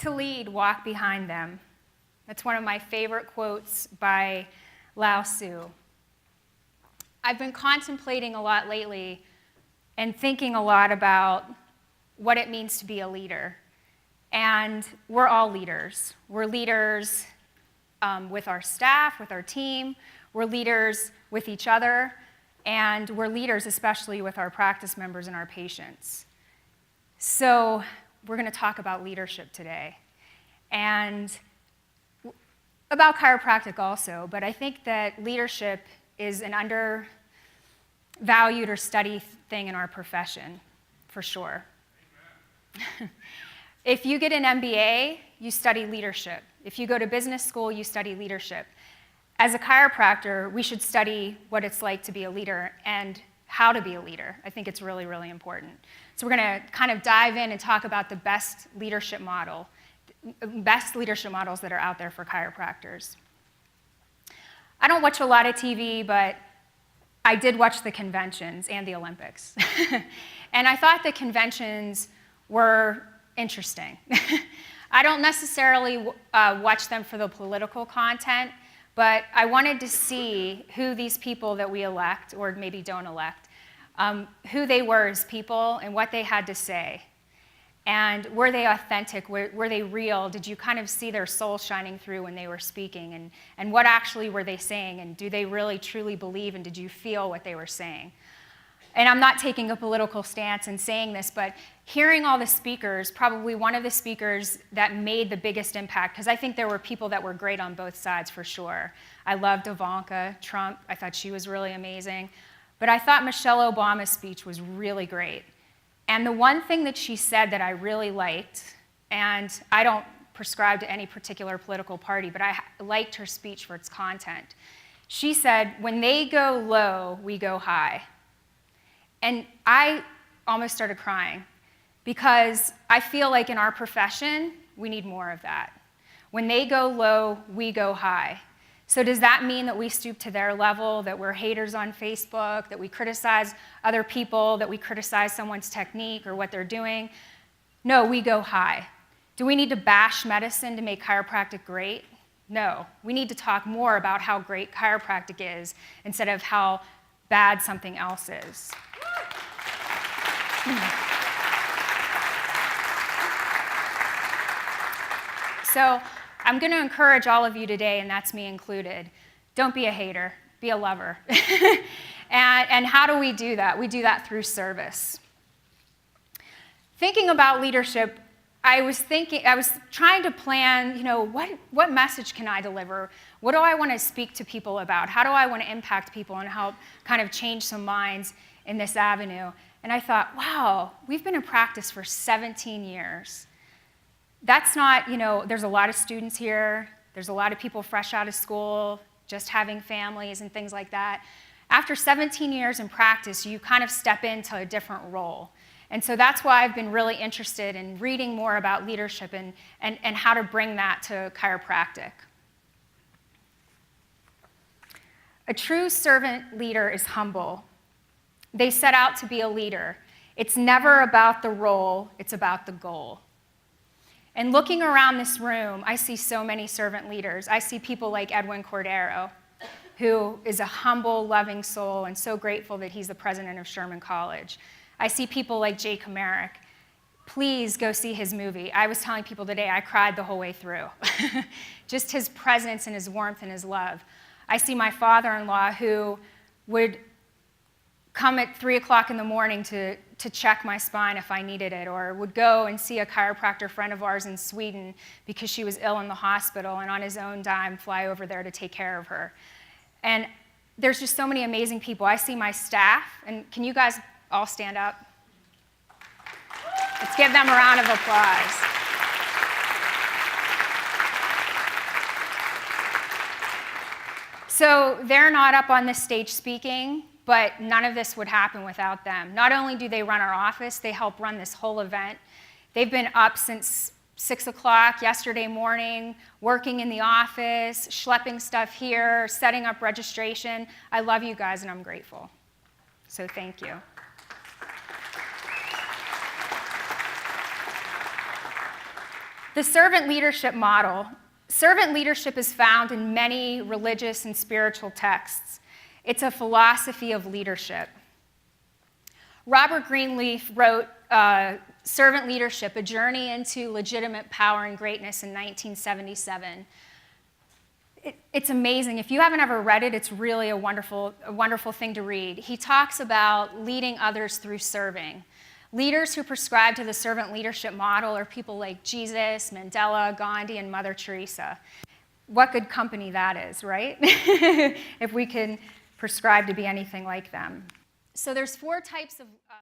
To lead, walk behind them. That's one of my favorite quotes by Lao Tzu. I've been contemplating a lot lately and thinking a lot about what it means to be a leader. And we're all leaders. We're leaders with our staff, with our team. We're leaders with each other. And we're leaders especially with our practice members and our patients. So we're going to talk about leadership today. And about chiropractic also, but I think that leadership is an undervalued or studied thing in our profession, for sure. If you get an MBA, you study leadership. If you go to business school, you study leadership. As a chiropractor, we should study what it's like to be a leader and how to be a leader. I think it's really, really important. So we're going to kind of dive in and talk about the best leadership models that are out there for chiropractors. I don't watch a lot of TV, but I did watch the conventions and the Olympics. And I thought the conventions were interesting. I don't necessarily watch them for the political content, but I wanted to see who these people that we elect, or maybe don't elect, who they were as people and what they had to say. And were they authentic? Were they real? Did you kind of see their soul shining through when they were speaking? And what actually were they saying? And do they really truly believe? And did you feel what they were saying? And I'm not taking a political stance in saying this, but hearing all the speakers, probably one of the speakers that made the biggest impact, because I think there were people that were great on both sides for sure. I loved Ivanka Trump. I thought she was really amazing. But I thought Michelle Obama's speech was really great. And the one thing that she said that I really liked, and I don't prescribe to any particular political party, but I liked her speech for its content. She said, when they go low, we go high. And I almost started crying because I feel like in our profession, we need more of that. When they go low, we go high. So does that mean that we stoop to their level, that we're haters on Facebook, that we criticize other people, that we criticize someone's technique or what they're doing? No, we go high. Do we need to bash medicine to make chiropractic great? No. We need to talk more about how great chiropractic is instead of how bad something else is. So I'm going to encourage all of you today, and that's me included, don't be a hater, be a lover. And how do we do that? We do that through service. Thinking about leadership, I was trying to plan, what message can I deliver? What do I want to speak to people about? How do I want to impact people and help kind of change some minds in this avenue? And I thought, wow, we've been in practice for 17 years. That's not, there's a lot of students here. There's a lot of people fresh out of school, just having families and things like that. After 17 years in practice, you kind of step into a different role. And so that's why I've been really interested in reading more about leadership and how to bring that to chiropractic. A true servant leader is humble. They set out to be a leader. It's never about the role, it's about the goal. And looking around this room, I see so many servant leaders. I see people like Edwin Cordero, who is a humble, loving soul and so grateful that he's the president of Sherman College. I see people like Jay Comerick. Please go see his movie. I was telling people today I cried the whole way through. Just his presence and his warmth and his love. I see my father-in-law who would come at 3 o'clock in the morning to check my spine if I needed it, or would go and see a chiropractor friend of ours in Sweden because she was ill in the hospital, and on his own dime fly over there to take care of her. And there's just so many amazing people. I see my staff, and can you guys all stand up? Let's give them a round of applause. So they're not up on this stage speaking, but none of this would happen without them. Not only do they run our office, they help run this whole event. They've been up since 6 o'clock yesterday morning, working in the office, schlepping stuff here, setting up registration. I love you guys, and I'm grateful. So thank you. The servant leadership model. Servant leadership is found in many religious and spiritual texts. It's a philosophy of leadership. Robert Greenleaf wrote Servant Leadership, A Journey into Legitimate Power and Greatness in 1977. It's amazing. If you haven't ever read it, it's really a wonderful thing to read. He talks about leading others through serving. Leaders who prescribe to the servant leadership model are people like Jesus, Mandela, Gandhi, and Mother Teresa. What good company that is, right? If we can prescribe to be anything like them. So there's 4 types of